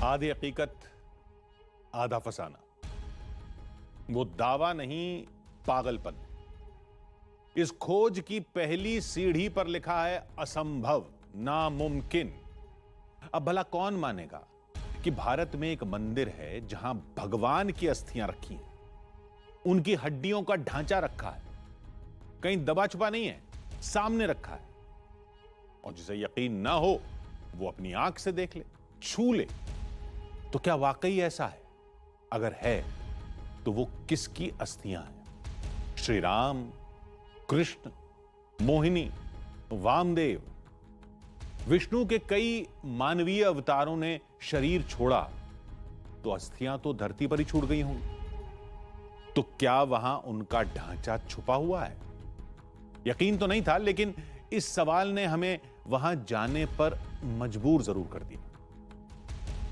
आधी हकीकत आधा फसाना, वो दावा नहीं पागलपन। इस खोज की पहली सीढ़ी पर लिखा है असंभव, नामुमकिन। अब भला कौन मानेगा कि भारत में एक मंदिर है जहां भगवान की अस्थियां रखी हैं, उनकी हड्डियों का ढांचा रखा है, कहीं दबा छुपा नहीं है, सामने रखा है। और जिसे यकीन ना हो वो अपनी आंख से देख ले, छू ले। तो क्या वाकई ऐसा है? अगर है तो वो किसकी अस्थियां हैं? श्री राम, कृष्ण, मोहिनी, वामदेव, विष्णु के कई मानवीय अवतारों ने शरीर छोड़ा तो अस्थियां तो धरती पर ही छूट गई होंगी। तो क्या वहां उनका ढांचा छुपा हुआ है? यकीन तो नहीं था, लेकिन इस सवाल ने हमें वहां जाने पर मजबूर जरूर कर दिया।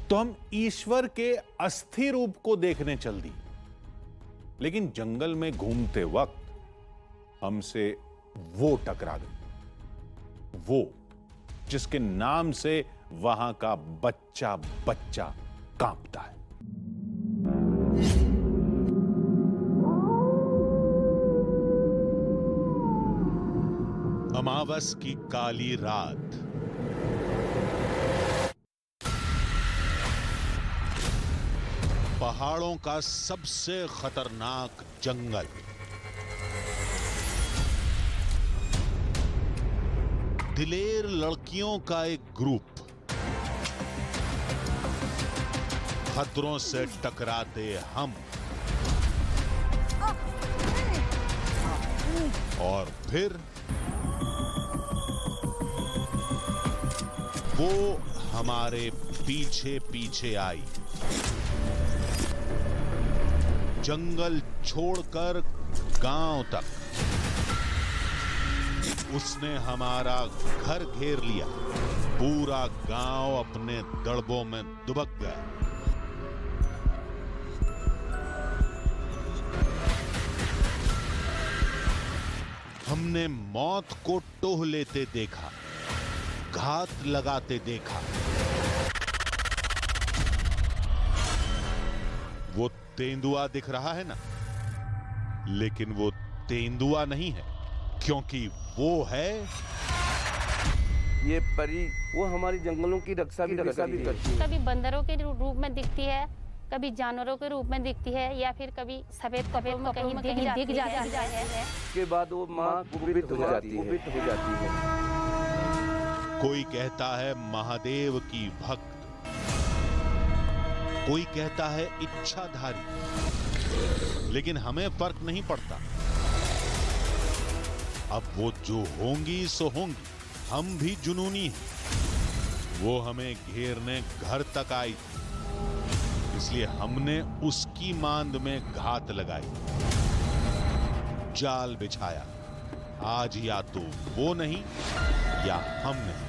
तो हम ईश्वर के अस्थि रूप को देखने चल दिए। लेकिन जंगल में घूमते वक्त हमसे वो टकरा गई, वो जिसके नाम से वहां का बच्चा बच्चा कांपता है। अमावस की काली रात, पहाड़ों का सबसे खतरनाक जंगल, दिलेर लड़कियों का एक ग्रुप, खतरों से टकराते हम, और फिर वो हमारे पीछे पीछे आई, जंगल छोड़कर गांव तक। उसने हमारा घर घेर लिया, पूरा गांव अपने दड़बों में दुबक गया। हमने मौत को टोह लेते देखा, घात लगाते देखा। वो तेंदुआ दिख रहा है ना, लेकिन वो तेंदुआ नहीं है, क्योंकि वो है ये परी। वो हमारी जंगलों की रक्षा भी करती है। कभी बंदरों के रूप में दिखती है, कभी जानवरों के रूप में दिखती है, या फिर कभी सफेद कपड़ों में कहीं दिख जाती है। उसके बाद वो माँ कुपित हो जाती है। कोई कहता है महादेव की भक्त, कोई कहता है इच्छाधारी, लेकिन हमें फर्क नहीं पड़ता। अब वो जो होंगी सो होंगी, हम भी जुनूनी हैं। वो हमें घेरने घर तक आई, इसलिए हमने उसकी मांद में घात लगाई, जाल बिछाया। आज या तो वो नहीं या हम नहीं।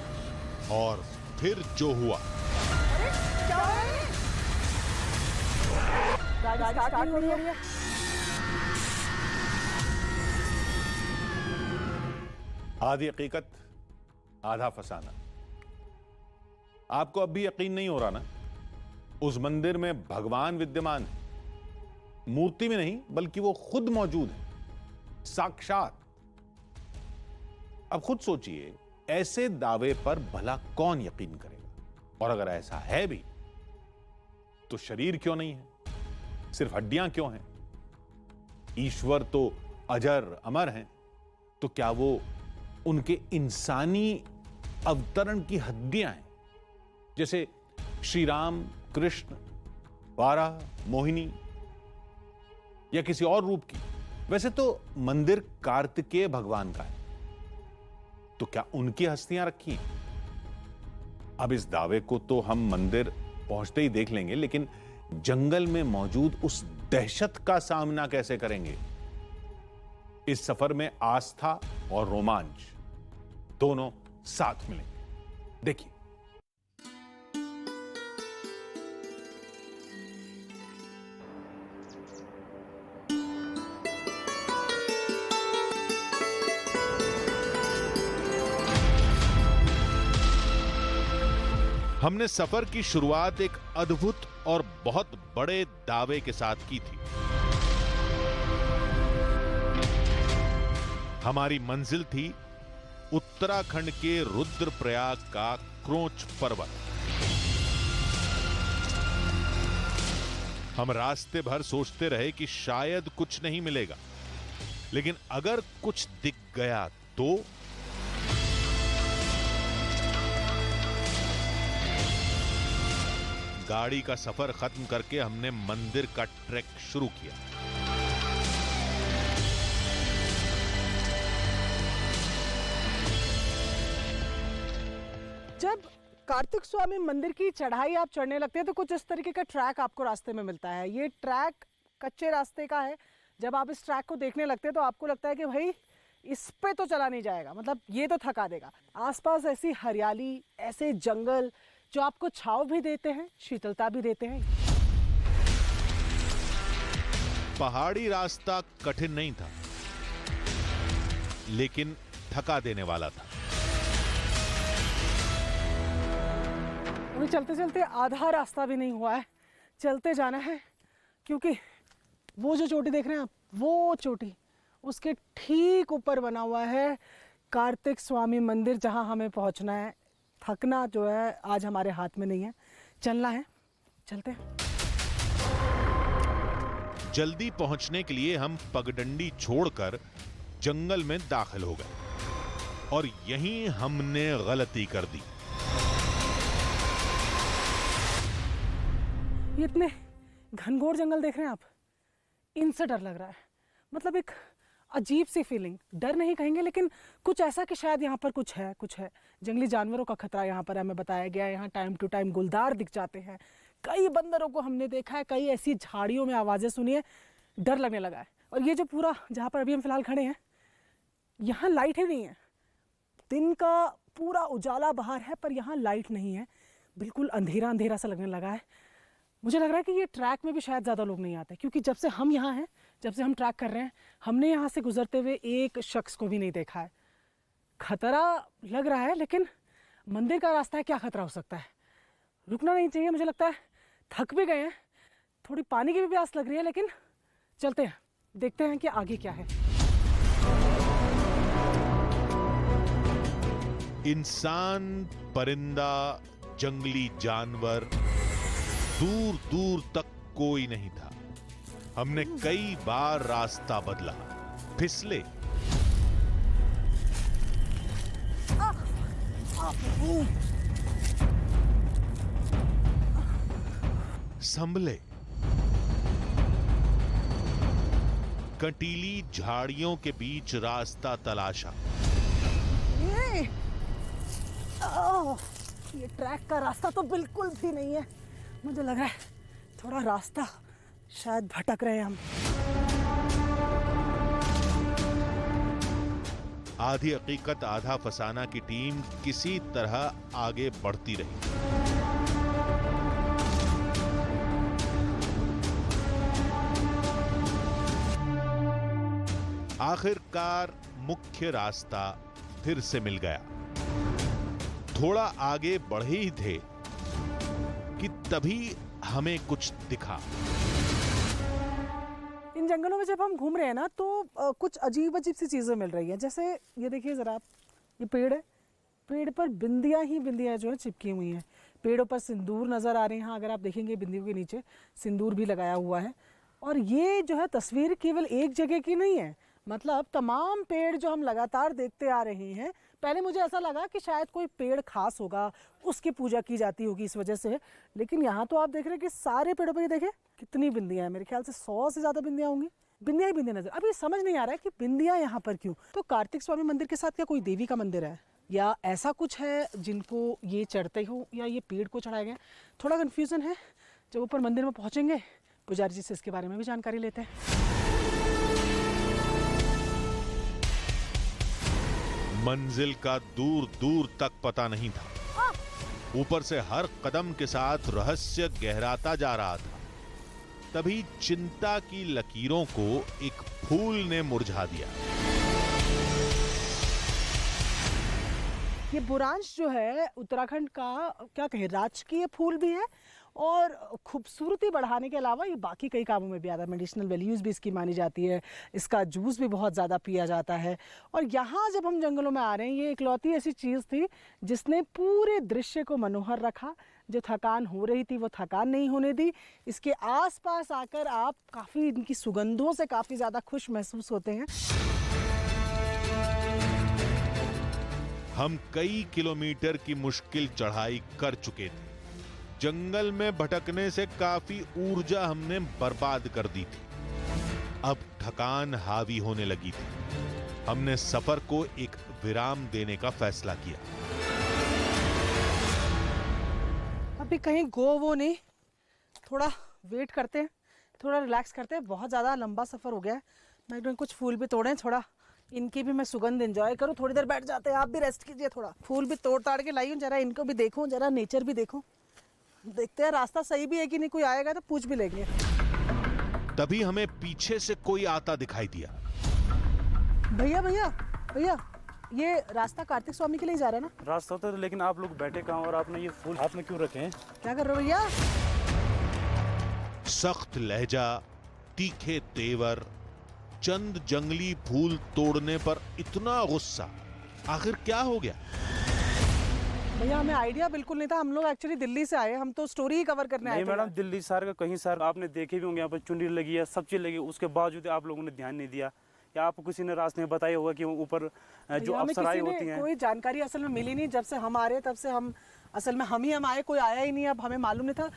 और फिर जो हुआ, आधी हकीकत आधा फसाना। आपको अब भी यकीन नहीं हो रहा ना? उस मंदिर में भगवान विद्यमान है, मूर्ति में नहीं बल्कि वो खुद मौजूद है, साक्षात। अब खुद सोचिए, ऐसे दावे पर भला कौन यकीन करेगा? और अगर ऐसा है भी तो शरीर क्यों नहीं है, सिर्फ हड्डियां क्यों हैं? ईश्वर तो अजर अमर हैं, तो क्या वो उनके इंसानी अवतरण की हड्डियां हैं, जैसे श्री राम, कृष्ण, वाराह, मोहिनी, या किसी और रूप की? वैसे तो मंदिर कार्तिकेय भगवान का है, तो क्या उनकी हस्तियां रखी हैं? अब इस दावे को तो हम मंदिर पहुंचते ही देख लेंगे, लेकिन जंगल में मौजूद उस दहशत का सामना कैसे करेंगे? इस सफर में आस्था और रोमांच दोनों साथ मिलेंगे। देखिए, हमने सफर की शुरुआत एक अद्भुत और बहुत बड़े दावे के साथ की थी। हमारी मंजिल थी उत्तराखंड के रुद्रप्रयाग का क्रोंच पर्वत। हम रास्ते भर सोचते रहे कि शायद कुछ नहीं मिलेगा, लेकिन अगर कुछ दिख गया तो गाड़ी का सफर खत्म करके हमने मंदिर का ट्रैक शुरू किया। जब कार्तिक स्वामी मंदिर की चढ़ाई आप चढ़ने लगते हैं तो कुछ इस तरीके का ट्रैक आपको रास्ते में मिलता है। ये ट्रैक कच्चे रास्ते का है। जब आप इस ट्रैक को देखने लगते हैं तो आपको लगता है कि भाई इस पे तो चला नहीं जाएगा, मतलब ये तो थका देगा। आसपास ऐसी हरियाली, ऐसे जंगल जो आपको छांव भी देते हैं, शीतलता भी देते हैं। पहाड़ी रास्ता कठिन नहीं था, लेकिन थका देने वाला था। अभी चलते चलते आधा रास्ता भी नहीं हुआ है, चलते जाना है, क्योंकि वो जो चोटी देख रहे हैं आप, वो चोटी, उसके ठीक ऊपर बना हुआ है कार्तिक स्वामी मंदिर, जहां हमें पहुंचना है। थकना जो है आज हमारे हाथ में नहीं है, चलना है, चलते हैं। जल्दी पहुंचने के लिए हम पगडंडी छोड़कर जंगल में दाखिल हो गए और यहीं हमने गलती कर दी। ये इतने घनघोर जंगल देख रहे हैं आप, इनसे डर लग रहा है। मतलब एक अजीब सी फीलिंग, डर नहीं कहेंगे लेकिन कुछ ऐसा कि शायद यहाँ पर कुछ है। जंगली जानवरों का खतरा यहाँ पर हमें बताया गया है। यहाँ टाइम टू टाइम गुलदार दिख जाते हैं, कई बंदरों को हमने देखा है, कई ऐसी झाड़ियों में आवाज़ें सुनी है, डर लगने लगा है। और ये जो पूरा जहाँ पर अभी हम फिलहाल खड़े हैं, यहाँ लाइट ही नहीं है। दिन का पूरा उजाला बाहर है पर यहाँ लाइट नहीं है, बिल्कुल अंधेरा अंधेरा सा लगने लगा है। मुझे लग रहा है कि ये ट्रैक में भी शायद ज़्यादा लोग नहीं आते, क्योंकि जब से हम यहाँ हैं, जब से हम ट्रैक कर रहे हैं, हमने यहाँ से गुजरते हुए एक शख्स को भी नहीं देखा है। खतरा लग रहा है, लेकिन मंदिर का रास्ता है, क्या खतरा हो सकता है। रुकना नहीं चाहिए, मुझे लगता है थक भी गए हैं, थोड़ी पानी की भी प्यास लग रही है, लेकिन चलते हैं, देखते हैं कि आगे क्या है। इंसान, परिंदा, जंगली जानवर, दूर दूर तक कोई नहीं था। हमने कई बार रास्ता बदला, फिसले, संभले, कंटीली झाड़ियों के बीच रास्ता तलाशा। ये ट्रैक का रास्ता तो बिल्कुल भी नहीं है। मुझे लग रहा है थोड़ा रास्ता शायद भटक रहे हैं हम। आधी हकीकत आधा फसाना की टीम किसी तरह आगे बढ़ती रही। आखिरकार मुख्य रास्ता फिर से मिल गया। थोड़ा आगे बढ़े ही थे कि तभी हमें कुछ दिखा। इन जंगलों में जब हम घूम रहे हैं ना, तो कुछ अजीब अजीब सी चीज़ें मिल रही हैं। जैसे ये देखिए ज़रा आप, ये पेड़ है, पेड़ पर बिंदियां ही बिंदियां जो है चिपकी हुई हैं। पेड़ों पर सिंदूर नज़र आ रहे हैं। अगर आप देखेंगे बिंदियों के नीचे सिंदूर भी लगाया हुआ है। और ये जो है तस्वीर केवल एक जगह की नहीं है, मतलब तमाम पेड़ जो हम लगातार देखते आ रहे हैं। पहले मुझे ऐसा लगा कि शायद कोई पेड़ खास होगा, उसकी पूजा की जाती होगी इस वजह से, लेकिन यहाँ तो आप देख रहे हैं कि सारे पेड़ों पर ये देखें कितनी बिंदियां हैं। मेरे ख्याल से 100 से ज़्यादा बिंदियां होंगी। बिंदियां ही बिंदियां नजर। अभी समझ नहीं आ रहा है कि बिंदियां यहाँ पर क्यों। तो कार्तिक स्वामी मंदिर के साथ क्या कोई देवी का मंदिर है या ऐसा कुछ है जिनको ये चढ़ते हो या ये पेड़ को चढ़ाए गए? थोड़ा कन्फ्यूजन है। जब ऊपर मंदिर में पहुँचेंगे पुजारी जी से इसके बारे में भी जानकारी लेते हैं। मंजिल का दूर दूर तक पता नहीं था। ऊपर से हर कदम के साथ रहस्य गहराता जा रहा था। तभी चिंता की लकीरों को एक फूल ने मुरझा दिया। ये बुरांश जो है उत्तराखंड का क्या कहें राजकीय फूल भी है और खूबसूरती बढ़ाने के अलावा ये बाकी कई कामों में भी आता है। मेडिसिनल वैल्यूज़ भी इसकी मानी जाती है, इसका जूस भी बहुत ज़्यादा पिया जाता है। और यहाँ जब हम जंगलों में आ रहे हैं, ये इकलौती ऐसी चीज़ थी जिसने पूरे दृश्य को मनोहर रखा। जो थकान हो रही थी वो थकान नहीं होने दी। इसके आसपास आकर आप काफ़ी इनकी सुगंधों से काफ़ी ज़्यादा खुश महसूस होते हैं। हम कई किलोमीटर की मुश्किल चढ़ाई कर चुके थे। जंगल में भटकने से काफी ऊर्जा हमने बर्बाद कर दी थी। अब थकान हावी होने लगी थी। हमने सफर को एक विराम देने का फैसला किया। अभी कहीं गो वो नहीं, थोड़ा वेट करते हैं, थोड़ा रिलैक्स करते हैं। बहुत ज़्यादा लंबा सफ़र हो गया है। मैं कुछ फूल भी तोड़े, थोड़ा इनकी भी मैं सुगंध एंजॉय करूँ। थोड़ी देर बैठ जाते हैं, आप भी रेस्ट कीजिए। थोड़ा फूल भी तोड़ ताड़ के लाई हूँ, जरा इनको भी देखूँ, जरा नेचर भी देखूँ। देखते हैं रास्ता सही भी है कि नहीं, कोई आएगा तो पूछ भी लेंगे। तभी हमें पीछे से कोई आता दिखाई दिया। भैया भैया भैया, ये रास्ता कार्तिक स्वामी के लिए जा रहा है ना? रास्ता तो, लेकिन आप लोग बैठे कहाँ और आपने ये फूल हाथ में क्यों रखे हैं? क्या कर रहे हो भैया? सख्त लहजा, तीखे तेवर, चंद जंगली फूल तोड़ने पर इतना गुस्सा, आखिर क्या हो गया? भैया हमें आइडिया बिल्कुल नहीं था। हम लोग एक्चुअली दिल्ली से आए, हम तो स्टोरी ही कवर करने आए थे। नहीं मैडम, दिल्ली सर का कहीं सर आपने देखे भी होंगे, यहाँ पर चुनरी लगी है, सब चीज लगी है, उसके बावजूद आप लोगों ने ध्यान नहीं दिया। या आपको किसी ने रास्ते में बताया होगा कि ऊपर जो अप्सराएं होती हैं? कोई जानकारी असल में मिली नहीं। जब से हम आ रहे तब से हम असल में हम आए, कोई आया ही नहीं। अब हमें मालूम नहीं था।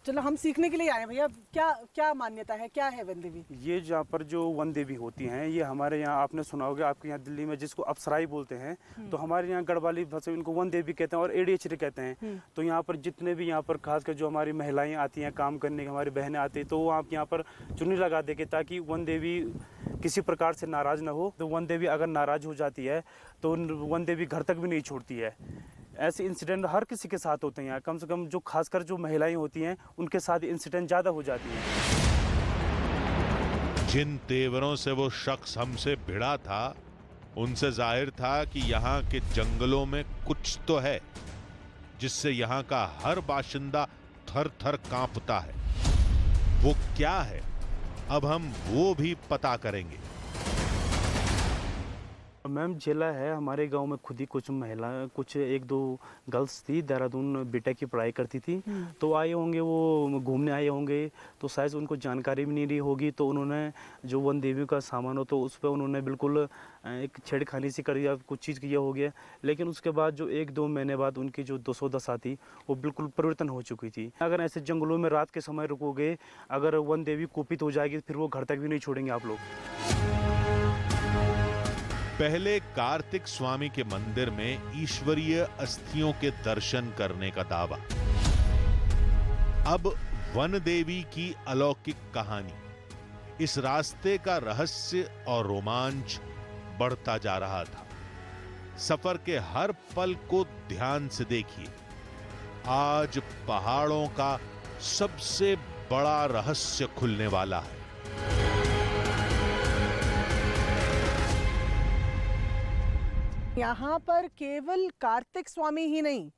चलो हम सीखने के लिए आए। भैया क्या क्या मान्यता है, क्या है वन देवी? ये जहाँ पर जो वन देवी होती हैं, ये हमारे यहाँ आपने सुना होगा, आपके यहाँ दिल्ली में जिसको अप्सराई बोलते हैं, तो हमारे यहाँ गढ़वाली भाषा में इनको वन देवी कहते हैं और ADHD कहते हैं। तो यहाँ पर जितने भी यहाँ पर खासकर जो हमारी महिलाएं आती हैं काम करने, हमारी बहनें आती हैं, तो वो आप यहाँ पर चुन्नी लगा देंगे ताकि वन देवी किसी प्रकार से नाराज ना हो। तो वन देवी अगर नाराज हो जाती है तो वन देवी घर तक भी नहीं छोड़ती है। ऐसे इंसिडेंट हर किसी के साथ होते हैं। कम से कम जो खासकर जो महिलाएं होती हैं उनके साथ इंसिडेंट ज़्यादा हो जाती हैं। जिन तेवरों से वो शख्स हमसे भिड़ा था, उनसे जाहिर था कि यहाँ के जंगलों में कुछ तो है जिससे यहाँ का हर बाशिंदा थर थर कांपता है। वो क्या है, अब हम वो भी पता करेंगे। मैम झेला है, हमारे गांव में खुद ही कुछ महिला, कुछ एक दो गर्ल्स थी, देहरादून बीटेक की पढ़ाई करती थी। तो आए होंगे, वो घूमने आए होंगे, तो शायद उनको जानकारी भी नहीं रही होगी। तो उन्होंने जो वन देवी का सामान हो तो उस पर उन्होंने बिल्कुल एक छेड़खानी सी कर दिया, कुछ चीज़ किया हो गया। लेकिन उसके बाद जो 1-2 महीने बाद उनकी जो 200 दशा थी वो बिल्कुल परिवर्तन हो चुकी थी। अगर ऐसे जंगलों में रात के समय रुकोगे, अगर वन देवी कुपित हो जाएगी फिर वो घर तक भी नहीं छोड़ेंगे आप लोग। पहले कार्तिक स्वामी के मंदिर में ईश्वरीय अस्थियों के दर्शन करने का दावा, अब वन देवी की अलौकिक कहानी। इस रास्ते का रहस्य और रोमांच बढ़ता जा रहा था। सफर के हर पल को ध्यान से देखिए। आज पहाड़ों का सबसे बड़ा रहस्य खुलने वाला है। यहाँ पर केवल कार्तिक स्वामी ही नहीं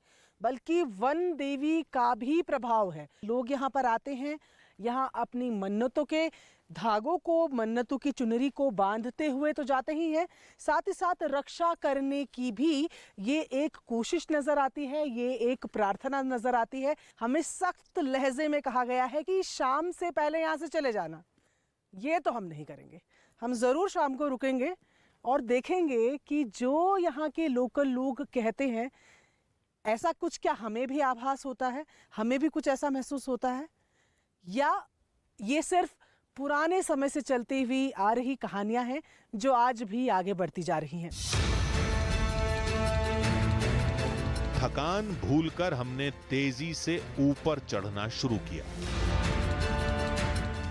बल्कि वन देवी का भी प्रभाव है। लोग यहाँ पर आते हैं, यहाँ अपनी मन्नतों के धागों को, मन्नतों की चुनरी को बांधते हुए तो जाते ही हैं, साथ ही साथ रक्षा करने की भी ये एक कोशिश नजर आती है, ये एक प्रार्थना नजर आती है। हमें सख्त लहजे में कहा गया है कि शाम से पहले यहाँ से चले जाना। ये तो हम नहीं करेंगे। हम ज़रूर शाम को रुकेंगे और देखेंगे कि जो यहाँ के लोकल लोग कहते हैं, ऐसा कुछ क्या हमें भी आभास होता है, हमें भी कुछ ऐसा महसूस होता है, या ये सिर्फ पुराने समय से चलती हुई आ रही कहानियां हैं जो आज भी आगे बढ़ती जा रही हैं। थकान भूलकर हमने तेजी से ऊपर चढ़ना शुरू किया।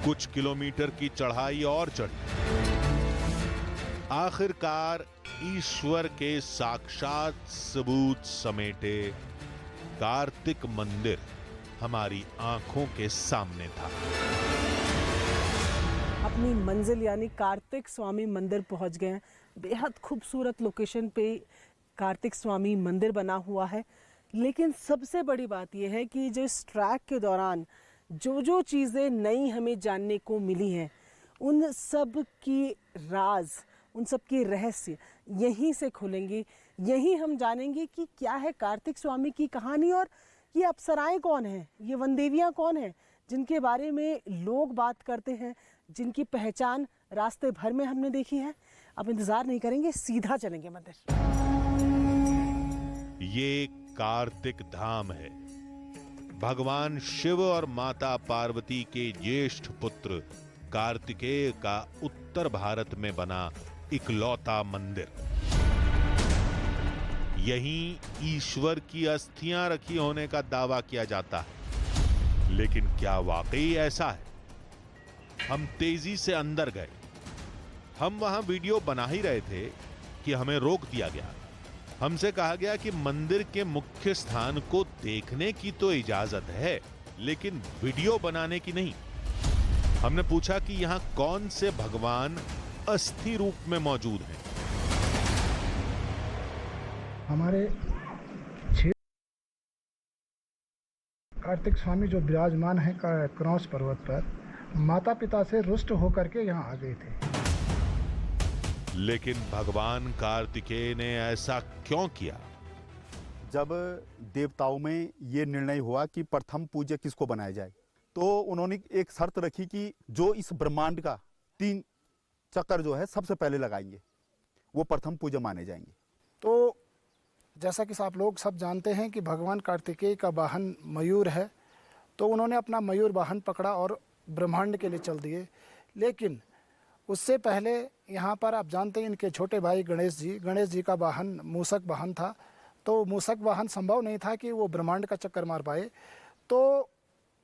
कुछ किलोमीटर की चढ़ाई और चढ़ी। आखिरकार ईश्वर के साक्षात सबूत समेटे कार्तिक मंदिर हमारी आंखों के सामने था। अपनी मंजिल यानी कार्तिक स्वामी मंदिर पहुंच गए हैं। बेहद खूबसूरत लोकेशन पे कार्तिक स्वामी मंदिर बना हुआ है। लेकिन सबसे बड़ी बात यह है कि जो इस ट्रैक के दौरान जो जो चीज़ें नई हमें जानने को मिली हैं, उन सब की राज, उन सब के रहस्य यहीं से खुलेंगे। यहीं हम जानेंगे कि क्या है कार्तिक स्वामी की कहानी, और ये अप्सराएं कौन हैं, ये वनदेवियाँ कौन हैं जिनके बारे में लोग बात करते हैं, जिनकी पहचान रास्ते भर में हमने देखी है। अब इंतज़ार नहीं करेंगे, सीधा चलेंगे मंदिर। ये कार्तिक धाम है, भगवान शिव और माता पार्वती के ज्येष्ठ पुत्र कार्तिकेय का उत्तर भारत में बना इकलौता मंदिर। यहीं ईश्वर की अस्थियां रखी होने का दावा किया जाता है, लेकिन क्या वाकई ऐसा है? हम तेजी से अंदर गए। हम वहां वीडियो बना ही रहे थे कि हमें रोक दिया गया। हमसे कहा गया कि मंदिर के मुख्य स्थान को देखने की तो इजाजत है, लेकिन वीडियो बनाने की नहीं। हमने पूछा कि यहां कौन से भगवान अस्थि रूप में मौजूद हैं। हमारे कार्तिक स्वामी जो विराजमान है क्रौंच पर्वत पर, माता पिता से रुष्ट होकर के यहाँ आ गए थे। लेकिन भगवान कार्तिकेय ने ऐसा क्यों किया? जब देवताओं में ये निर्णय हुआ कि प्रथम पूज्य किसको बनाया जाए, तो उन्होंने एक शर्त रखी कि जो इस ब्रह्मांड का 3 चक्कर जो है सबसे पहले लगाएंगे, वो प्रथम पूज्य माने जाएंगे। तो जैसा कि आप लोग सब जानते हैं कि भगवान कार्तिकेय का वाहन मयूर है, तो उन्होंने अपना मयूर वाहन पकड़ा और ब्रह्मांड के लिए चल दिए। लेकिन उससे पहले यहाँ पर आप जानते हैं इनके छोटे भाई गणेश जी का वाहन मूषक वाहन था। तो मूषक वाहन संभव नहीं था कि वो ब्रह्मांड का चक्कर मार पाए, तो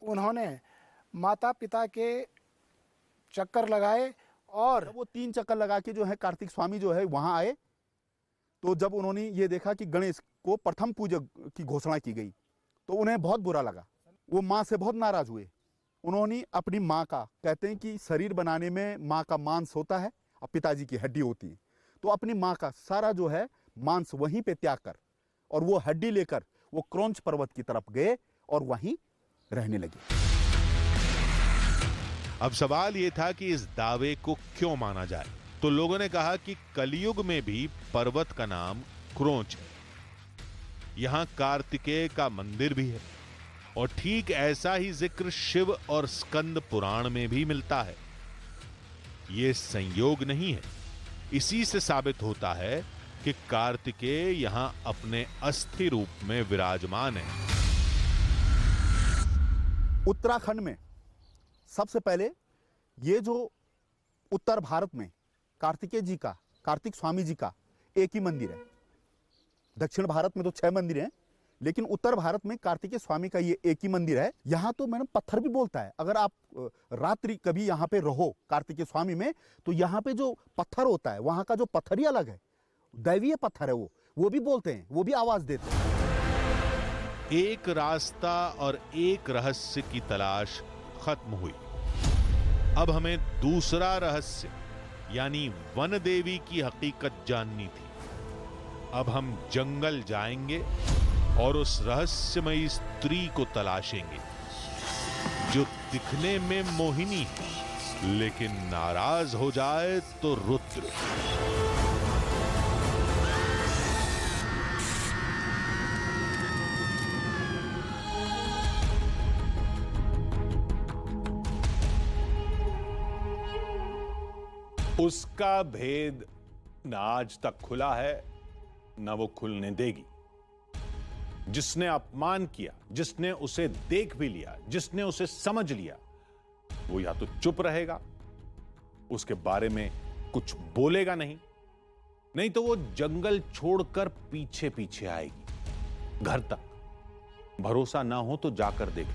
उन्होंने माता पिता के चक्कर लगाए और वो 3 चक्कर लगा के जो है कार्तिक स्वामी जो है वहाँ आए। तो जब उन्होंने ये देखा कि गणेश को प्रथम पूज्य की घोषणा की गई, तो उन्हें बहुत बुरा लगा। वो माँ से बहुत नाराज हुए। उन्होंने अपनी माँ का, कहते हैं कि शरीर बनाने में माँ का मांस होता है और पिताजी की हड्डी होती है, तो अपनी माँ का सारा जो है मांस वहीं पे त्याग कर और वो हड्डी लेकर वो क्रौंच पर्वत की तरफ गए और वहीं रहने लगे। अब सवाल यह था कि इस दावे को क्यों माना जाए। तो लोगों ने कहा कि कलयुग में भी पर्वत का नाम क्रौंच है, यहां कार्तिकेय का मंदिर भी है, और ठीक ऐसा ही जिक्र शिव और स्कंद पुराण में भी मिलता है। यह संयोग नहीं है, इसी से साबित होता है कि कार्तिकेय यहां अपने अस्थि रूप में विराजमान है। उत्तराखंड में सबसे पहले ये जो उत्तर भारत में कार्तिकेय जी का, कार्तिक स्वामी जी का एक ही मंदिर है। दक्षिण भारत में तो 6 मंदिर हैं, लेकिन उत्तर भारत में कार्तिकेय स्वामी का ये एक ही मंदिर है। यहाँ तो मैडम पत्थर भी बोलता है। अगर आप रात्रि कभी यहाँ पे रहो कार्तिकेय स्वामी में, तो यहाँ पे जो पत्थर होता है वहाँ का जो पत्थर ही अलग है, दैवीय पत्थर है। वो भी बोलते हैं, वो भी आवाज देते हैं। एक रास्ता और एक रहस्य की तलाश खत्म हुई। अब हमें दूसरा रहस्य यानी वन देवी की हकीकत जाननी थी। अब हम जंगल जाएंगे और उस रहस्यमयी स्त्री को तलाशेंगे जो दिखने में मोहिनी है, लेकिन नाराज हो जाए तो रुद्र। उसका भेद न आज तक खुला है, न वो खुलने देगी। जिसने अपमान किया, जिसने उसे देख भी लिया, जिसने उसे समझ लिया, वो या तो चुप रहेगा, उसके बारे में कुछ बोलेगा नहीं तो वो जंगल छोड़कर पीछे पीछे आएगी घर तक। भरोसा ना हो तो जाकर देख।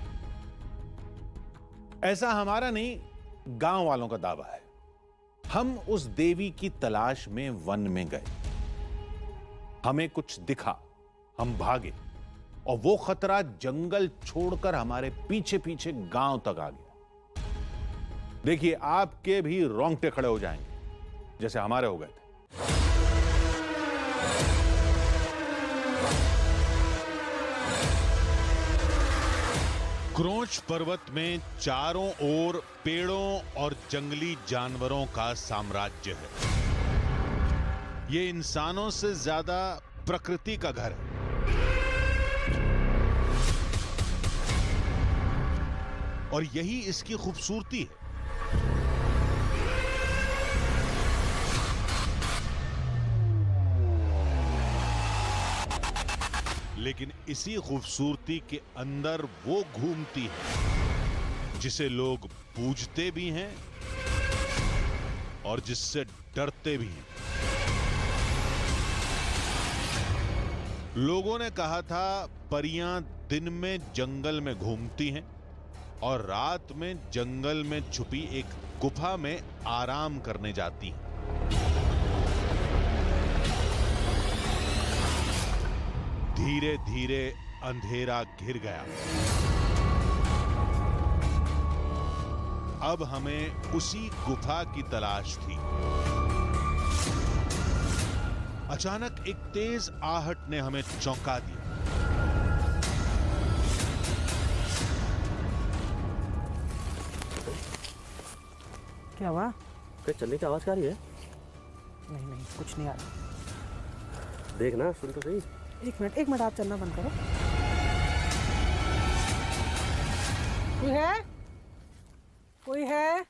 ऐसा हमारा नहीं, गांव वालों का दावा है। हम उस देवी की तलाश में वन में गए, हमें कुछ दिखा, हम भागे और वो खतरा जंगल छोड़कर हमारे पीछे पीछे गांव तक आ गया। देखिए, आपके भी रोंगटे खड़े हो जाएंगे जैसे हमारे हो गए थे। क्रोंच पर्वत में चारों ओर पेड़ों और जंगली जानवरों का साम्राज्य है। ये इंसानों से ज्यादा प्रकृति का घर है। और यही इसकी खूबसूरती है। लेकिन इसी खूबसूरती के अंदर वो घूमती है जिसे लोग पूजते भी हैं और जिससे डरते भी हैं। लोगों ने कहा था परियां दिन में जंगल में घूमती हैं और रात में जंगल में छुपी एक गुफा में आराम करने जाती हैं। धीरे धीरे अंधेरा घिर गया। अब हमें उसी गुफा की तलाश थी। अचानक एक तेज आहट ने हमें चौंका दिया। क्या हुआ? क्या चलने की आवाज क्या आ रही है? नहीं नहीं, कुछ नहीं आ रहा। देखना, सुन तो सही। एक मिनट, आप चलना बंद करो। कोई है? कोई है?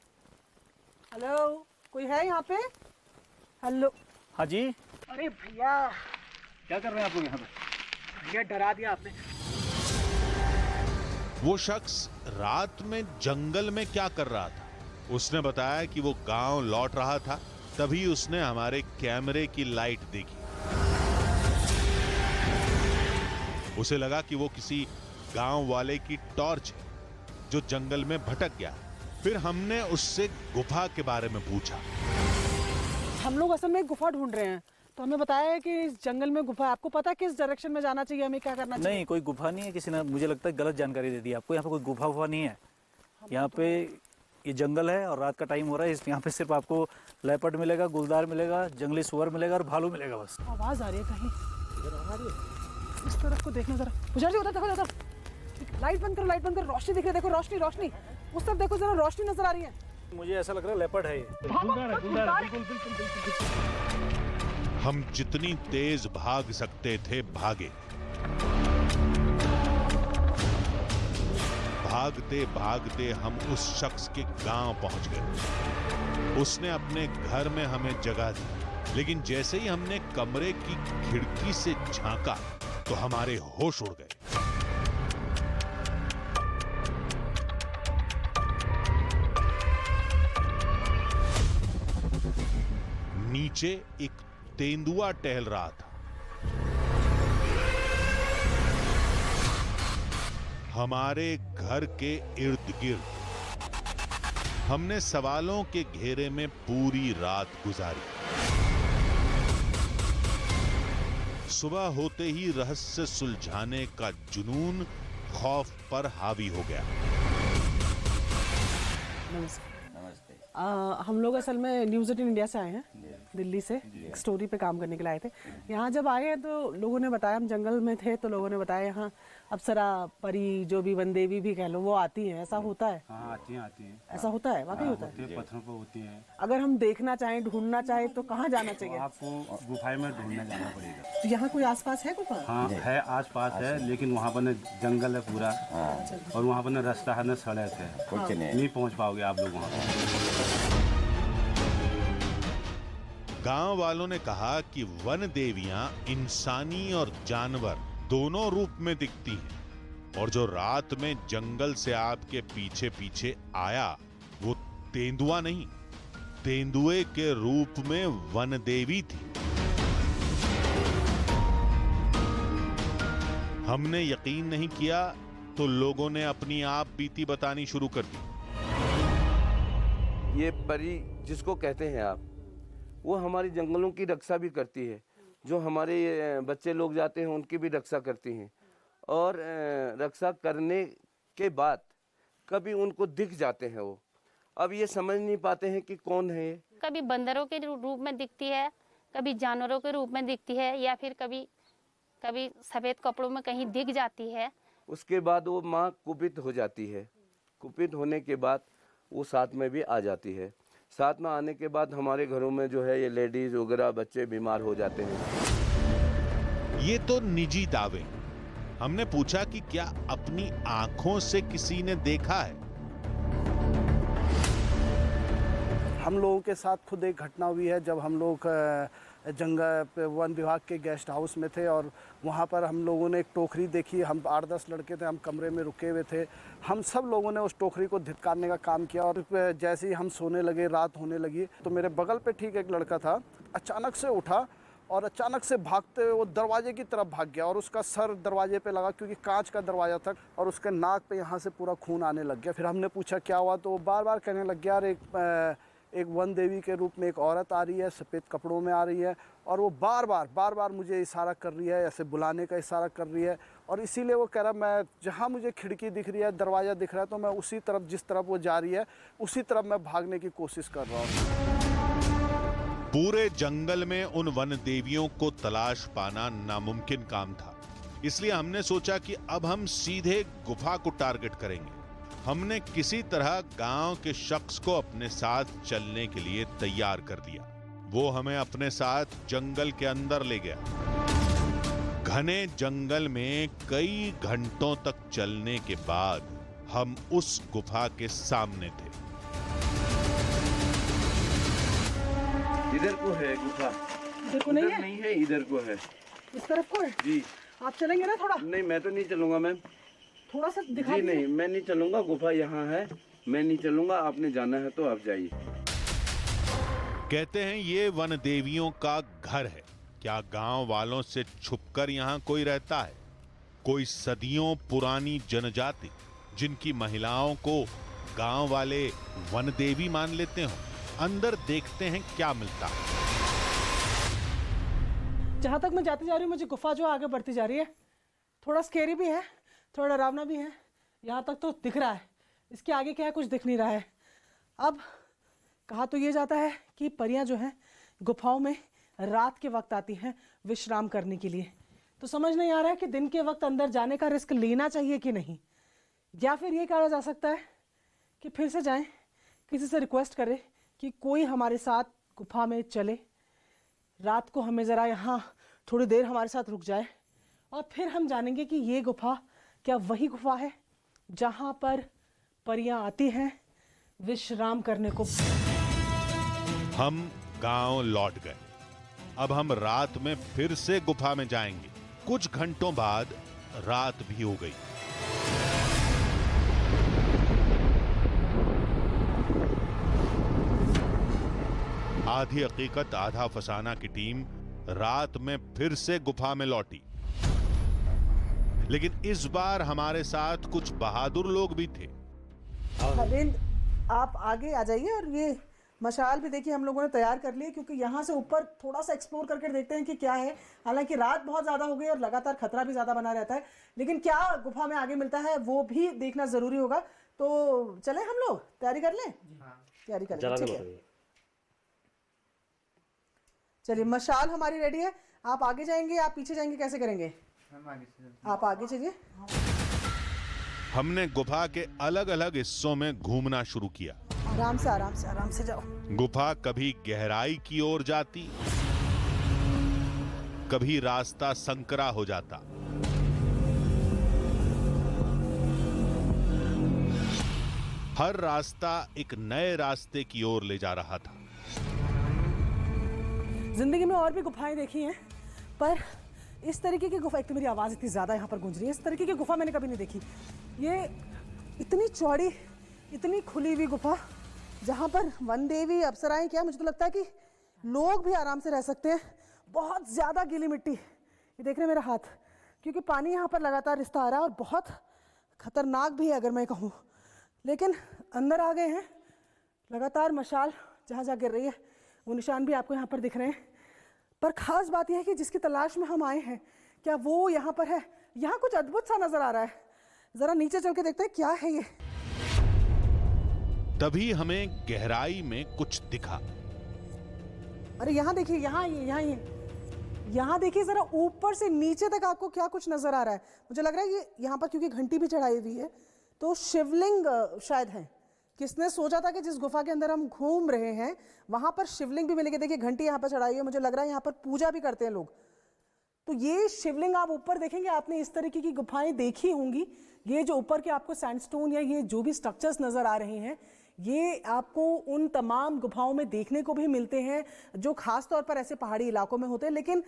हेलो, कोई है यहाँ पे? हेलो। हाँ जी, अरे भैया, क्या कर रहे हैं आप लोग यहाँ पे? भैया डरा दिया आपने। वो शख्स रात में जंगल में क्या कर रहा था? उसने बताया कि वो गांव लौट रहा था, तभी उसने हमारे कैमरे की लाइट देखी। उसे लगा कि वो किसी गांव वाले की टॉर्च है जो जंगल में भटक गया। फिर हमने उससे गुफा के बारे में पूछा। हम लोग असल में एक गुफा ढूंढ रहे हैं, तो हमें बताया है कि इस जंगल में गुफा है। आपको पता है किस डायरेक्शन में जाना चाहिए, हमें क्या करना चाहिए? नहीं, कोई गुफा नहीं है। किसी ने मुझे लगता है गलत जानकारी दे दी आपको। यहाँ पे कोई गुफा नहीं है। यहाँ पे ये जंगल है और रात का टाइम हो रहा है। यहाँ पे सिर्फ आपको लेपर्ड मिलेगा, गुलदार मिलेगा, जंगली सुअर मिलेगा और भालू मिलेगा बस। आवाज आ रही है कहीं? आ रही है। इस तरफ को देखना जरा। पुजारी जी, उधर देखो, उधर। लाइट बंद करो, लाइट बंद करो। रोशनी दिख रही है, देखो रोशनी, रोशनी। उस तरफ देखो जरा, रोशनी नजर आ रही है। मुझे ऐसा लग रहा है लेपर्ड है ये। हम जितनी तेज भाग सकते थे भागे। भागते भागते हम उस शख्स के गांव पहुंच गए। उसने अपने घर में हमें जगह दी, लेकिन जैसे ही हमने कमरे की खिड़की से झांका तो हमारे होश उड़ गए। नीचे एक तेंदुआ टहल रहा था। हमारे घर के इर्द गिर्द। हमने सवालों के घेरे में पूरी रात गुजारी। सुबह होते ही रहस्य सुलझाने का जुनून खौफ पर हावी हो गया। हम लोग असल में न्यूज़ 18 इंडिया से आए हैं, दिल्ली से। एक स्टोरी पे काम करने के लिए आए थे। यहाँ जब आए हैं तो लोगों ने बताया, हम जंगल में थे तो लोगों ने बताया यहाँ अप्सरा, परी, जो भी वनदेवी भी कह लो, वो आती हैं। ऐसा होता है? हाँ, आती हैं। ऐसा होता है? वाकई होता है? पत्थरों पर होती हैं। अगर हम देखना चाहें, ढूंढना चाहें तो कहाँ जाना चाहिए? आपको गुफाएं में ढूंढने जाना पड़ेगा। तो यहाँ कोई आसपास है गुफा? हाँ है, आसपास है, लेकिन वहाँ पर न जंगल है पूरा, और वहाँ पर न रास्ता है, न सड़क है। नहीं पहुँच पाओगे आप लोग वहाँ पर। गांव वालों ने कहा कि वन देवियां इंसानी और जानवर दोनों रूप में दिखती हैं, और जो रात में जंगल से आपके पीछे पीछे आया वो तेंदुआ नहीं, तेंदुए के रूप में वन देवी थी। हमने यकीन नहीं किया तो लोगों ने अपनी आप बीती बतानी शुरू कर दी। ये परी जिसको कहते हैं आप, वो हमारी जंगलों की रक्षा भी करती है। जो हमारे बच्चे लोग जाते हैं उनकी भी रक्षा करती हैं, और रक्षा करने के बाद कभी उनको दिख जाते हैं वो। अब ये समझ नहीं पाते हैं कि कौन है ये। कभी बंदरों के रूप में दिखती है, कभी जानवरों के रूप में दिखती है, या फिर कभी कभी सफ़ेद कपड़ों में कहीं दिख जाती है। उसके बाद वो माँ कुपित हो जाती है। कुपित होने के बाद वो साथ में भी आ जाती है। साथ में आने के बाद हमारे घरों में जो है ये लेडीज वगैरह बच्चे बीमार हो जाते हैं। ये तो निजी दावे। हमने पूछा कि क्या अपनी आंखों से किसी ने देखा है। हम लोगों के साथ खुद एक घटना हुई है जब हम लोग जंगल वन विभाग के गेस्ट हाउस में थे और वहाँ पर हम लोगों ने एक टोकरी देखी। हम 8-10 लड़के थे, हम कमरे में रुके हुए थे। हम सब लोगों ने उस टोकरी को धिक्कारने का काम किया और जैसे ही हम सोने लगे, रात होने लगी, तो मेरे बगल पे ठीक एक लड़का था, अचानक से उठा और अचानक से भागते हुए वो दरवाजे की तरफ भाग गया और उसका सर दरवाजे पे लगा क्योंकि कांच का दरवाज़ा था और उसके नाक पे यहाँ से पूरा खून आने लग गया। फिर हमने पूछा क्या हुआ, तो वो बार बार कहने लग गया, यार एक वन देवी के रूप में एक औरत आ रही है, सफ़ेद कपड़ों में आ रही है और वो बार बार मुझे इशारा कर रही है, ऐसे बुलाने का इशारा कर रही है। और इसीलिए वो कह रहा, मैं जहाँ मुझे खिड़की दिख रही है, दरवाज़ा दिख रहा है, तो मैं उसी तरफ, जिस तरफ वो जा रही है उसी तरफ मैं भागने की कोशिश कर रहा हूँ। पूरे जंगल में उन वन देवियों को तलाश पाना नामुमकिन काम था, इसलिए हमने सोचा कि अब हम सीधे गुफा को टारगेट करेंगे। हमने किसी तरह गांव के शख्स को अपने साथ चलने के लिए तैयार कर दिया। वो हमें अपने साथ जंगल के अंदर ले गया। घने जंगल में कई घंटों तक चलने के बाद हम उस गुफा के सामने थे। इधर को है गुफा। इधर को नहीं है? नहीं है, इधर को है। इस तरफ को है? जी। आप चलेंगे ना थोड़ा? नहीं, मैं तो नहीं चलूंगा मैम। थोड़ा सा दिखा जी दीजिए। नहीं, मैं नहीं चलूंगा। गुफा यहाँ है, मैं नहीं चलूंगा। आपने जाना है तो आप जाइए। कहते हैं ये वन देवियों का घर है। क्या गांव वालों से छुपकर यहाँ कोई रहता है? कोई सदियों पुरानी जनजाति जिनकी महिलाओं को गांव वाले वन देवी मान लेते हो? अंदर देखते हैं क्या मिलता है। जहां तक मैं जाती जा रही हूँ, मुझे गुफा जो आगे बढ़ती जा रही है, थोड़ा स्केरी भी है, थोड़ा डरावना भी है। यहाँ तक तो दिख रहा है, इसके आगे क्या है कुछ दिख नहीं रहा है। अब कहा तो ये जाता है कि परियां जो हैं गुफाओं में रात के वक्त आती हैं विश्राम करने के लिए। तो समझ नहीं आ रहा है कि दिन के वक्त अंदर जाने का रिस्क लेना चाहिए कि नहीं, या फिर ये कहा जा सकता है कि फिर से जाएं, किसी से रिक्वेस्ट करें कि कोई हमारे साथ गुफा में चले, रात को हमें ज़रा यहाँ थोड़ी देर हमारे साथ रुक जाए और फिर हम जानेंगे कि ये गुफा क्या वही गुफा है जहाँ पर परियां आती हैं विश्राम करने को। हम गांव लौट गए। अब हम रात में फिर से गुफा में जाएंगे। कुछ घंटों बाद रात भी हो गई। आधी हकीकत आधा फसाना की टीम रात में फिर से गुफा में लौटी, लेकिन इस बार हमारे साथ कुछ बहादुर लोग भी थे। हरेंद्र, आप आगे आ जाइए और ये मशाल भी देखिए हम लोगों ने तैयार कर ली, क्योंकि यहाँ से ऊपर थोड़ा सा एक्सप्लोर करके देखते हैं कि क्या है। हालांकि रात बहुत ज़्यादा हो गई और लगातार खतरा भी ज़्यादा बना रहता है, लेकिन क्या गुफा में आगे मिलता है वो भी देखना ज़रूरी होगा। तो चले हम लोग, तैयारी कर लें? तैयारी कर लें, ठीक है। चलिए, मशाल हमारी रेडी है। आप आगे जाएंगे, आप पीछे जाएंगे, कैसे करेंगे? आप आगे चलिए। हमने गुफा के अलग अलग हिस्सों में घूमना शुरू किया। आराम से आराम से आराम से जाओ। गुफा कभी गहराई की ओर जाती, कभी रास्ता संकरा हो जाता। हर रास्ता एक नए रास्ते की ओर ले जा रहा था। जिंदगी में और भी गुफाएं देखी हैं, पर इस तरीके की गुफा, एक तो मेरी आवाज़ इतनी ज़्यादा यहाँ पर गूंज रही है, इस तरीके की गुफा मैंने कभी नहीं देखी। ये इतनी चौड़ी, इतनी खुली हुई गुफा जहाँ पर वन देवी, अप्सराएं, क्या मुझे तो लगता है कि लोग भी आराम से रह सकते हैं। बहुत ज़्यादा गीली मिट्टी, ये देख रहे हैं मेरा हाथ, क्योंकि पानी यहाँ पर लगातार रिश्ता आ रहा है और बहुत खतरनाक भी है अगर मैं कहूँ। लेकिन अंदर आ गए हैं, लगातार मशाल जहाँ जहाँ गिर रही है वो निशान भी आपको यहाँ पर दिख रहे हैं। पर ख़ास बात यह है कि जिसकी तलाश में हम आए हैं, क्या वो यहाँ पर है? यहाँ कुछ अद्भुत सा नज़र आ रहा है। ज़रा नीचे चल के देखते हैं क्या है ये। तभी हमें गहराई में कुछ दिखा। अरे यहाँ देखिए, यहाँ ये यहाँ देखिए जरा ऊपर से नीचे तक आपको क्या कुछ नजर आ रहा है। मुझे लग रहा है ये यहाँ पर क्योंकि घंटी भी चढ़ाई हुई है तो शिवलिंग शायद है। किसने सोचा था कि जिस गुफा के अंदर हम घूम रहे हैं वहां पर शिवलिंग भी मिलेगी। देखिए घंटी यहाँ पर चढ़ाई है, मुझे लग रहा है यहाँ पर पूजा भी करते हैं लोग। तो ये शिवलिंग आप ऊपर देखेंगे, आपने इस तरीके की गुफाएं देखी होंगी। ये जो ऊपर के आपको सैंडस्टोन या ये जो भी स्ट्रक्चर्स नजर आ रहे हैं ये आपको उन तमाम गुफाओं में देखने को भी मिलते हैं जो खास तौर पर ऐसे पहाड़ी इलाकों में होते हैं। लेकिन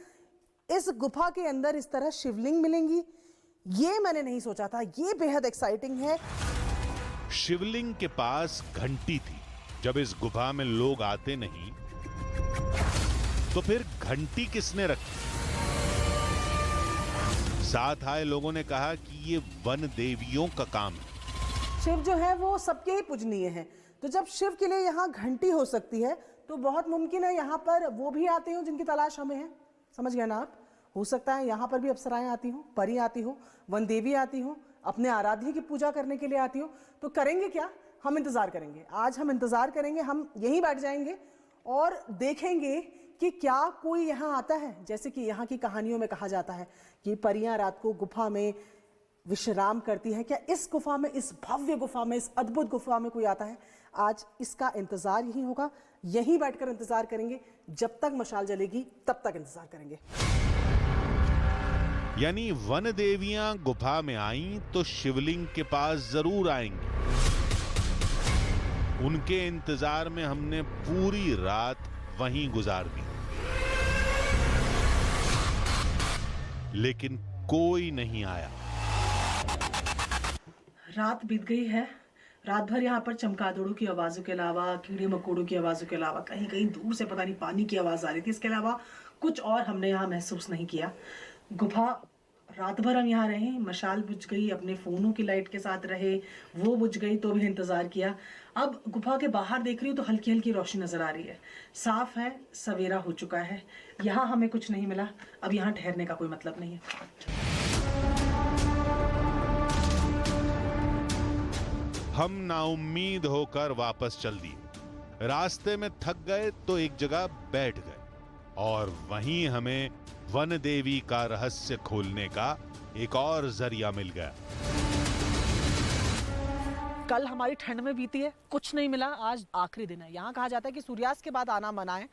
इस गुफा के अंदर इस तरह शिवलिंग मिलेंगी ये मैंने नहीं सोचा था। ये बेहद एक्साइटिंग है। शिवलिंग के पास घंटी थी। जब इस गुफा में लोग आते नहीं तो फिर घंटी किसने रखी? साथ आए लोगों ने कहा कि ये वन देवियों का काम है। शिव जो है वो सबके ही पूजनीय है, तो जब शिव के लिए यहाँ घंटी हो सकती है तो बहुत मुमकिन है यहाँ पर वो भी आते हो जिनकी तलाश हमें है। समझ गए ना आप? हो सकता है यहाँ पर भी अप्सराएं आती हो, परी आती हो, वन देवी आती हो, अपने आराध्य की पूजा करने के लिए आती हो। तो करेंगे क्या? हम इंतजार करेंगे। आज हम इंतजार करेंगे, हम यहीं बैठ जाएंगे और देखेंगे कि क्या कोई यहाँ आता है। जैसे कि यहाँ की कहानियों में कहा जाता है कि परियां रात को गुफा में विश्राम करती है। क्या इस गुफा में, इस भव्य गुफा में, इस अद्भुत गुफा में कोई आता है? आज इसका इंतजार यही होगा, यहीं बैठकर इंतजार करेंगे। जब तक मशाल जलेगी तब तक इंतजार करेंगे। यानी वन देवियां गुफा में आईं तो शिवलिंग के पास जरूर आएंगी। उनके इंतजार में हमने पूरी रात वहीं गुजार दी, लेकिन कोई नहीं आया। रात बीत गई है। रात भर यहाँ पर चमगादड़ों की आवाज़ों के अलावा, कीड़े मकोड़ों की आवाज़ों के अलावा, कहीं कहीं दूर से पता नहीं पानी की आवाज़ आ रही थी। इसके अलावा कुछ और हमने यहाँ महसूस नहीं किया। गुफा रात भर हम यहाँ रहे, मशाल बुझ गई, अपने फ़ोनों की लाइट के साथ रहे, वो बुझ गई तो भी इंतज़ार किया। अब गुफा के बाहर देख रही हूँ तो हल्की हल्की रोशनी नज़र आ रही है। साफ है, सवेरा हो चुका है। यहाँ हमें कुछ नहीं मिला। अब यहाँ ठहरने का कोई मतलब नहीं है। हम नाउम्मीद होकर वापस चल दिए। रास्ते में थक गए तो एक जगह बैठ गए और वहीं हमें वन देवी का रहस्य खोलने का एक और जरिया मिल गया। कल हमारी ठंड में बीती है, कुछ नहीं मिला। आज आखिरी दिन है। यहाँ कहा जाता है कि सूर्यास्त के बाद आना मना है।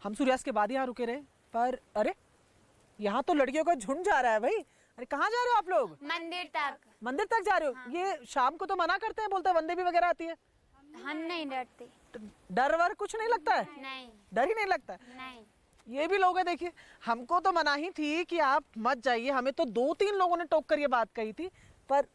हम सूर्यास्त के बाद यहाँ रुके रहे, पर अरे यहाँ तो लड़कियों का झुंड जा रहा है भाई। अरे कहाँ जा रहे हो आप लोग? मंदिर तक। मंदिर तक जा रहे हो? हाँ। ये शाम को तो मना करते हैं, बोलते हैं वन देवी वगैरह आती है। हम नहीं डरते। तो डर वर कुछ नहीं लगता है? नहीं डर ही नहीं लगता है? नहीं। ये भी लोग हैं, देखिए हमको तो मनाही थी कि आप मत जाइए। हमें तो 2-3 लोगों ने टोक कर ये बात कही थी, पर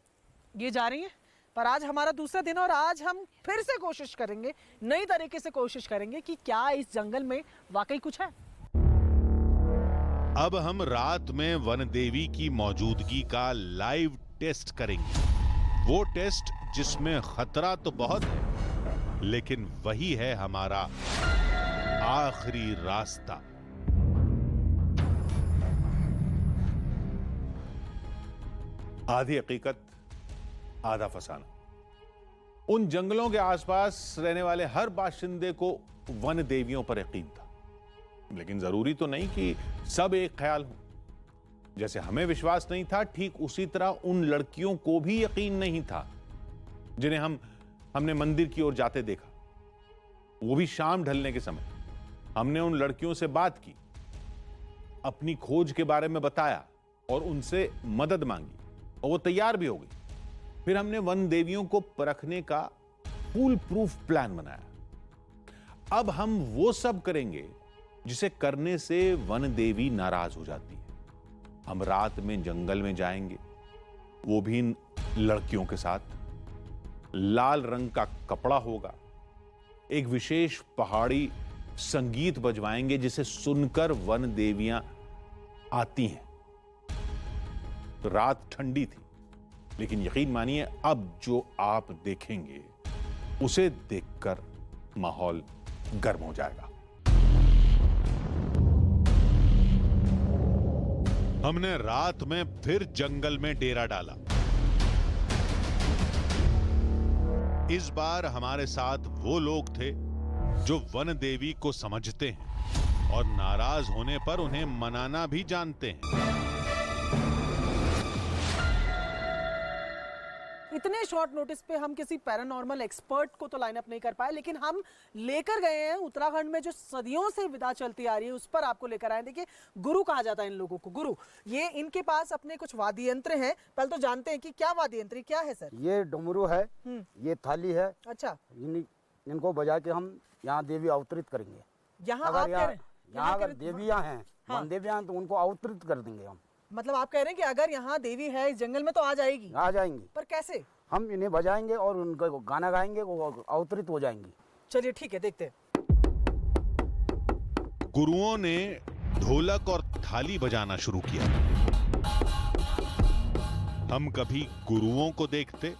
ये जा रही है। पर आज हमारा दूसरा दिन और आज हम फिर से कोशिश करेंगे, नई तरीके से कोशिश करेंगे कि क्या इस जंगल में वाकई कुछ है। अब हम रात में वन देवी की मौजूदगी का लाइव टेस्ट करेंगे। वो टेस्ट जिसमें खतरा तो बहुत है, लेकिन वही है हमारा आखिरी रास्ता। आधी हकीकत आधा फसाना। उन जंगलों के आसपास रहने वाले हर बाशिंदे को वन देवियों पर यकीन था, लेकिन जरूरी तो नहीं कि सब एक ख्याल हो। जैसे हमें विश्वास नहीं था, ठीक उसी तरह उन लड़कियों को भी यकीन नहीं था जिन्हें हमने मंदिर की ओर जाते देखा। वो भी शाम ढलने के समय। हमने उन लड़कियों से बात की, अपनी खोज के बारे में बताया और उनसे मदद मांगी, और वो तैयार भी हो गई। फिर हमने वन देवियों को परखने का फूल प्रूफ प्लान बनाया। अब हम वो सब करेंगे जिसे करने से वन देवी नाराज हो जाती है। हम रात में जंगल में जाएंगे, वो भी इन लड़कियों के साथ। लाल रंग का कपड़ा होगा, एक विशेष पहाड़ी संगीत बजवाएंगे जिसे सुनकर वन देवियां आती हैं। रात ठंडी थी, लेकिन यकीन मानिए अब जो आप देखेंगे उसे देखकर माहौल गर्म हो जाएगा। हमने रात में फिर जंगल में डेरा डाला। इस बार हमारे साथ वो लोग थे जो वन देवी को समझते हैं, और नाराज होने पर उन्हें मनाना भी जानते हैं। इतने शॉर्ट नोटिस पे हम किसी पैरानॉर्मल एक्सपर्ट को तो लाइन अप नहीं कर पाए, लेकिन हम लेकर गए हैं उत्तराखंड में जो सदियों से विधा चलती आ रही है उस पर आपको लेकर आए। देखिए, गुरु कहा जाता है इन लोगों को, गुरु। ये इनके पास अपने कुछ वाद्य यंत्र हैं। पहले तो जानते हैं कि क्या वाद्य यंत्र क्या है सर। ये डमरू है, ये थाली है। अच्छा, इनको बजा के हम यहाँ देवी अवतरित करेंगे। यहाँ अगर देवियाँ हैं, वन देवियाँ हैं, तो उनको अवतरित कर देंगे हम। मतलब आप कह रहे हैं कि अगर यहाँ देवी है इस जंगल में तो आ जाएगी? आ जाएंगी। पर कैसे? हम इन्हें बजाएंगे और उनका गाना गाएंगे, वो अवतरित हो जाएंगी। चलिए ठीक है, देखते हैं। गुरुओं ने ढोलक और थाली बजाना शुरू किया। हम कभी गुरुओं को देखते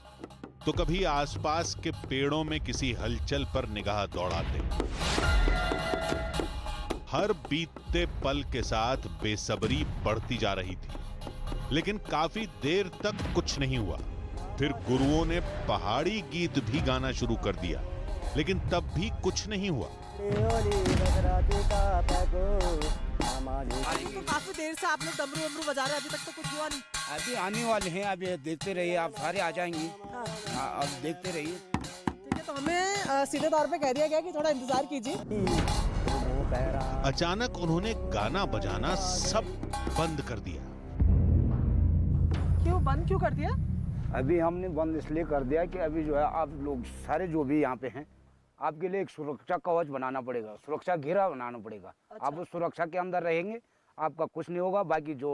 तो कभी आसपास के पेड़ों में किसी हलचल पर निगाह दौड़ाते। हर बीतते पल के साथ बेसब्री बढ़ती जा रही थी, लेकिन काफी देर तक कुछ नहीं हुआ। फिर गुरुओं ने पहाड़ी गीत भी गाना शुरू कर दिया, लेकिन तब भी कुछ नहीं हुआ। तो काफी देर से आप लोग डमरू वमरू बजा रहे हैं, अभी तक तो कुछ हुआ नहीं। अभी आने वाले हैं, अभी देखते रहिए, आप सारे आ जाएंगे। अब देखते रहिए। ठीक है, तो हमें सीधे तौर पे कह दिया गया कि थोड़ा इंतजार कीजिए। अचानक उन्होंने गाना बजाना सब बंद कर दिया। क्यों बंद क्यों कर दिया? अभी हमने बंद इसलिए कर दिया कि अभी जो है आप लोग सारे जो भी यहाँ पे हैं, आपके लिए एक सुरक्षा कवच बनाना पड़ेगा, सुरक्षा घेरा बनाना पड़ेगा। अच्छा। आप उस सुरक्षा के अंदर रहेंगे, आपका कुछ नहीं होगा। बाकी जो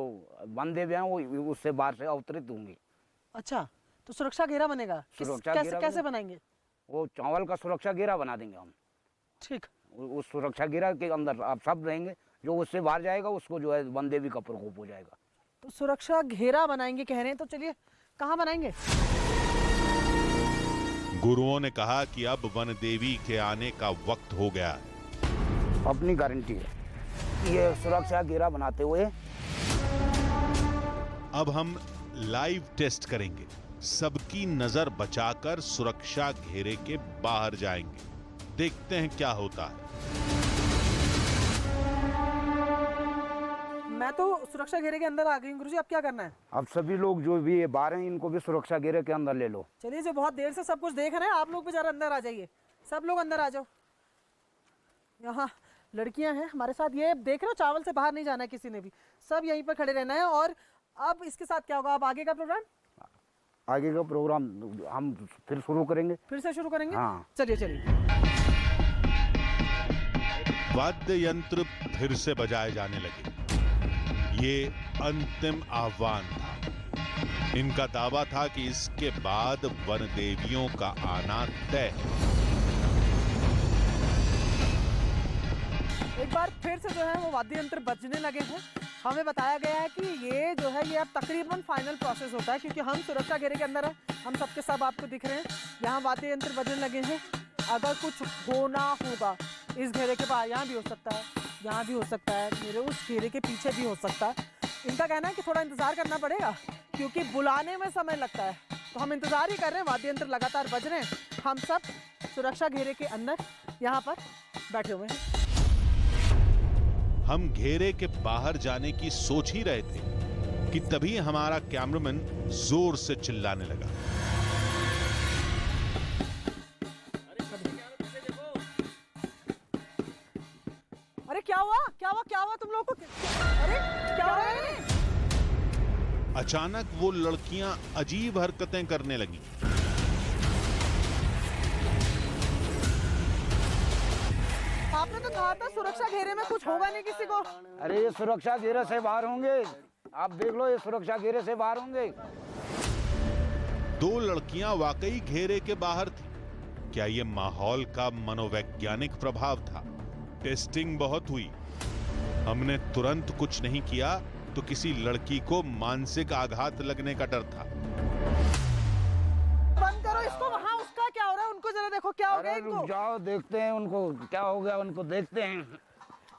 बंदे भी हैं वो उससे बाहर से अवतरित होंगे। अच्छा, तो सुरक्षा घेरा बनेगा? सुरक्षा घेरा कैसे बनाएंगे? वो चावल का सुरक्षा घेरा बना देंगे हम। ठीक। उस सुरक्षा घेरा के अंदर आप सब रहेंगे, जो उससे बाहर जाएगा उसको जो है वन देवी का प्रकोप हो जाएगा। तो सुरक्षा घेरा बनाएंगे कह रहे हैं, तो चलिए कहाँ बनाएंगे? गुरुओं ने कहा कि अब वन देवी के आने का वक्त हो गया है। अपनी गारंटी है ये सुरक्षा घेरा बनाते हुए। अब हम लाइव टेस्ट करेंगे। सबकी नजर बचाकर सुरक्षा घेरे के बाहर जाएंगे। देखते हैं क्या होता है। मैं तो सुरक्षा घेरे के अंदर आ गई हूँ गुरुजी, अब क्या करना है? अब सभी लोग जो भी ये बाहर हैं, इनको भी सुरक्षा घेरे के अंदर ले लो। चलिए, जो बहुत देर से सब कुछ देख रहे हैं, आप लोग भी जरा अंदर आ जाइए। सब लोग अंदर आ जाओ। यहाँ लड़कियां हैं हमारे साथ, ये देख रहे हो, चावल से बाहर नहीं जाना है किसी ने भी, सब यहीं पर खड़े रहना है। और अब इसके साथ क्या होगा? अब आगे का प्रोग्राम? आगे का प्रोग्राम हम फिर शुरू करेंगे। फिर से शुरू करेंगे? हाँ। चलिए चलिए। वाद्य यंत्र फिर से बजाए जाने लगे। ये अंतिम आह्वान था। इनका दावा था कि इसके बाद वन देवियों का आना तय है। एक बार फिर से जो है वो वाद्य यंत्र बजने लगे हैं। हमें बताया गया है कि ये जो है ये अब तकरीबन फाइनल प्रोसेस होता है, क्योंकि हम सुरक्षा घेरे के अंदर हैं, हम सबके सब आपको दिख रहे हैं। यहाँ वाद्य यंत्र बजने लगे हैं। अगर कुछ होना होगा इस घेरे के बाहर, यहाँ भी हो सकता है, यहाँ भी हो सकता है, मेरे उस घेरे के पीछे भी हो सकता है। इनका कहना है कि थोड़ा इंतजार करना पड़ेगा, क्योंकि बुलाने में समय लगता है। तो हम इंतजार ही कर रहे हैं, वाद्य यंत्र लगातार बज रहे हैं। हम सब सुरक्षा घेरे के अंदर यहाँ पर बैठे हुए हैं। हम घेरे के बाहर जाने की सोच ही रहे थे कि तभी हमारा कैमरामैन जोर से चिल्लाने लगा। अरे क्या हुआ? क्या हुआ? क्या हुआ तुम लोगों को? अरे क्या हो रहा है? अचानक वो लड़कियां अजीब हरकतें करने लगीं। आपने तो कहा था सुरक्षा घेरे में कुछ होगा नहीं किसी को। अरे ये सुरक्षा घेरे से बाहर होंगे, आप देख लो, ये सुरक्षा घेरे से बाहर होंगे। दो लड़कियां वाकई घेरे के बाहर थी। क्या ये माहौल का मनोवैज्ञानिक प्रभाव था? टेस्टिंग बहुत हुई। हमने तुरंत कुछ नहीं किया तो किसी लड़की को मानसिक आघात लगने का डर था। बंद करो इसको। वहाँ उसका क्या हो रहा है? उनको जरा देखो क्या हो गया इनको। रुक जाओ, देखते हैं उनको क्या हो गया, उनको देखते हैं।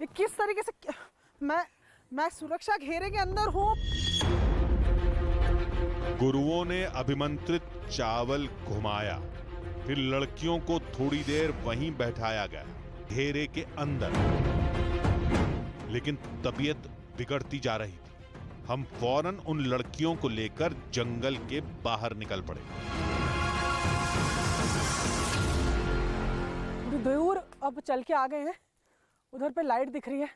ये किस तरीके से मैं सुरक्षा घेरे के अंदर हूँ। गुरुओं ने अभिमंत्रित चावल घुमाया, फिर लड़कियों को थोड़ी देर वहीं बैठाया गया घेरे के अंदर। लेकिन तबीयत बिगड़ती जा रही थी। हम फौरन उन लड़कियों को लेकर जंगल के बाहर निकल पड़े। थोड़ी दूर अब चल के आ गए हैं, उधर पे लाइट दिख रही है।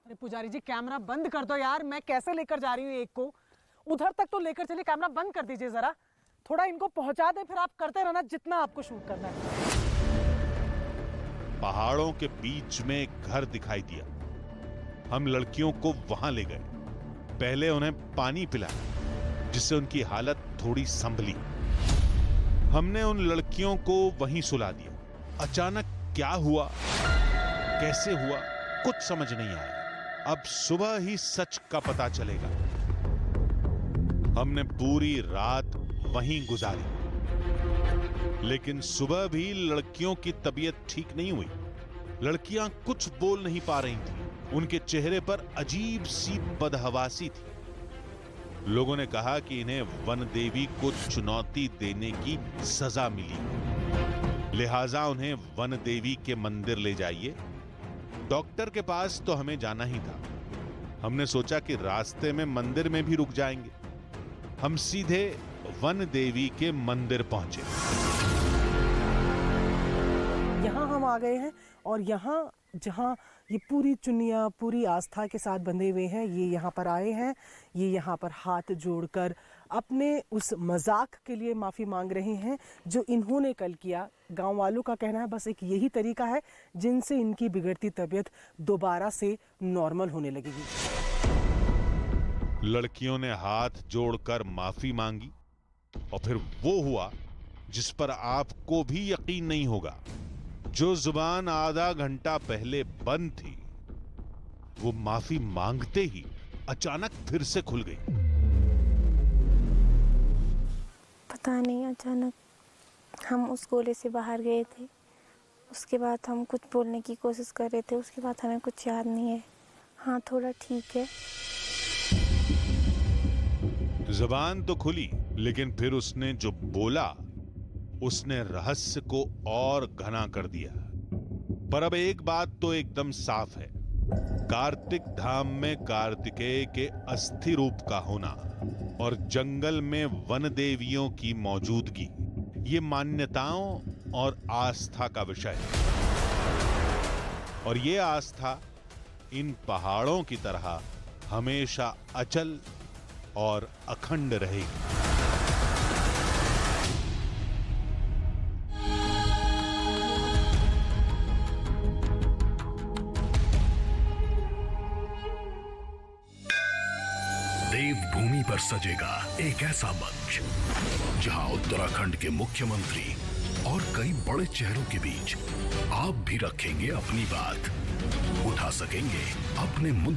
अरे पुजारी जी कैमरा बंद कर दो यार, मैं कैसे लेकर जा रही हूँ एक को, उधर तक तो लेकर चलिए, कैमरा बंद कर दीजिए जरा, थोड़ा इनको पहुंचा दें, फिर आप करते रहना जितना आपको शूट करना है। पहाड़ों के बीच में एक घर दिखाई दिया। हम लड़कियों को वहां ले गए। पहले उन्हें पानी पिलाया जिससे उनकी हालत थोड़ी संभली। हमने उन लड़कियों को वहीं सुला दिया। अचानक क्या हुआ, कैसे हुआ, कुछ समझ नहीं आया। अब सुबह ही सच का पता चलेगा। हमने पूरी रात वहीं गुजारी, लेकिन सुबह भी लड़कियों की तबीयत ठीक नहीं हुई। लड़कियां कुछ बोल नहीं पा रही थीं। उनके चेहरे पर अजीब सी बदहवासी थी। लोगों ने कहा कि इन्हें वन देवी को चुनौती देने की सजा मिली, लिहाजा उन्हें वन देवी के मंदिर ले जाइए। डॉक्टर के पास तो हमें जाना ही था। हमने सोचा कि रास्ते में मंदिर में भी रुक जाएंगे। हम सीधे वन देवी के मंदिर पहुंचे। यहाँ हम आ गए हैं और यहाँ जहाँ ये पूरी चुन्नियाँ पूरी आस्था के साथ बंधे हुए हैं, ये यहाँ पर आए हैं। ये यहाँ पर हाथ जोड़कर अपने उस मजाक के लिए माफ़ी मांग रहे हैं जो इन्होंने कल किया। गांव वालों का कहना है बस एक यही तरीका है जिनसे इनकी बिगड़ती तबीयत दोबारा से नॉर्मल होने लगेगी। लड़कियों ने हाथ जोड़कर माफी मांगी और फिर वो हुआ जिस पर आपको भी यकीन नहीं होगा। जो जुबान आधा घंटा पहले बंद थी, वो माफी मांगते ही अचानक फिर से खुल गई। पता नहीं, अचानक हम उस गोले से बाहर गए थे। उसके बाद हम कुछ बोलने की कोशिश कर रहे थे, उसके बाद हमें कुछ याद नहीं है। हाँ, थोड़ा ठीक है। जुबान तो खुली, लेकिन फिर उसने जो बोला उसने रहस्य को और घना कर दिया। पर अब एक बात तो एकदम साफ है, कार्तिक धाम में कार्तिकेय के अस्थि रूप का होना और जंगल में वन देवियों की मौजूदगी, ये मान्यताओं और आस्था का विषय है। और ये आस्था इन पहाड़ों की तरह हमेशा अचल और अखंड रहेगी। देवभूमि पर सजेगा एक ऐसा मंच जहां उत्तराखंड के मुख्यमंत्री और कई बड़े चेहरों के बीच आप भी रखेंगे अपनी बात, उठा सकेंगे अपने मुद्दे।